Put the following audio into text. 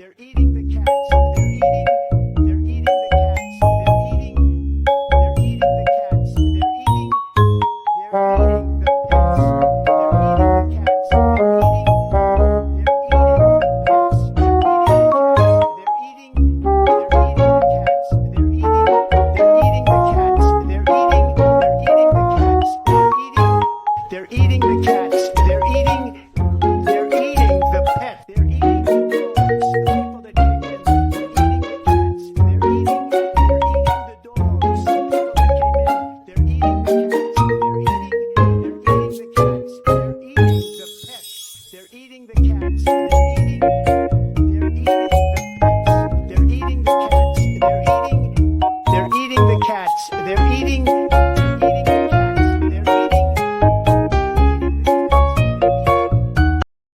They're eating the cats. They're eating the cats. They're eating the cats. They're eating the pets. They're eating the cats. They're eating the cats. They're eating the pet. They're eating the dogs, the people that came in. They're eating the cats. They're eating the dogs, the people that came in. They're eating the cats. They're eating the cats. They're eating the pets. They're eating the cats. They're eating